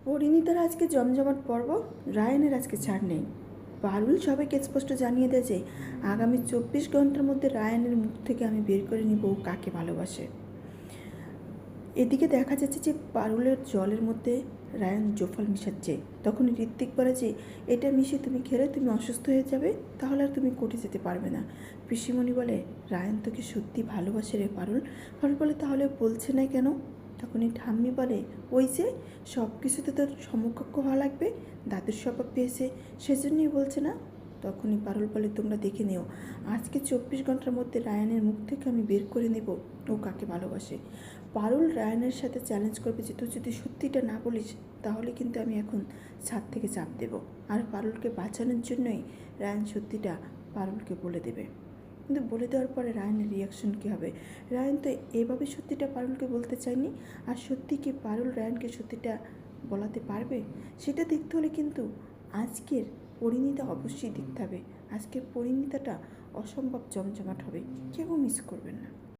পরিণীতার আজকে জমজমাট পর্ব। রায়ানের আজকে ছাড় নেই। পারুল সবাইকে স্পষ্ট জানিয়ে দেয় যে আগামী 24 ঘন্টার মধ্যে রায়ানের মুখ থেকে আমি বের করে নিব ও কাকে ভালোবাসে। এদিকে দেখা যাচ্ছে যে পারুলের জলের মধ্যে রায়ান জোফল মিশাচ্ছে। তখনই ঋত্বিক বলে যে এটা মিশিয়ে তুমি খেলে তুমি অসুস্থ হয়ে যাবে, তাহলে আর তুমি কোর্টে যেতে পারবে না। পিসিমণি বলে রায়ান তোকে সত্যি ভালোবাসে রে পারুল। পারুল বলে তাহলে বলছে না কেন? তখনই ঠাম্মি বলে ওই যে সব কিছুতে তোর সমকক্ষ হওয়া লাগবে, দাদুর স্বভাব পেয়েছে সেজন্যই বলছে না। তখনই পারুল বলে তোমরা দেখে নিও, আজকে 24 ঘন্টার মধ্যে রায়ানের মুখ থেকে আমি বের করে নেব ও কাকে ভালোবাসে। পারুল রায়ানের সাথে চ্যালেঞ্জ করবে যে তুই যদি সত্যিটা না বলিস তাহলে কিন্তু আমি এখন ছাদ থেকে চাপ দেব। আর পারুলকে বাঁচানোর জন্যই রায়ান সত্যিটা পারুলকে বলে দেবে। কিন্তু বলে দেওয়ার পরে রায়ানের রিয়াকশন কী হবে? রায়ান তো এভাবে সত্যিটা পারুলকে বলতে চায়নি। আর সত্যি কি পারুল রায়ানকে সত্যিটা বলাতে পারবে? সেটা দেখতে হলে কিন্তু আজকের পরিণীতা অবশ্যই দেখতে হবে। আজকের পরিণীতাটা অসম্ভব জমজমাট হবে, কেউ মিস করবেন না।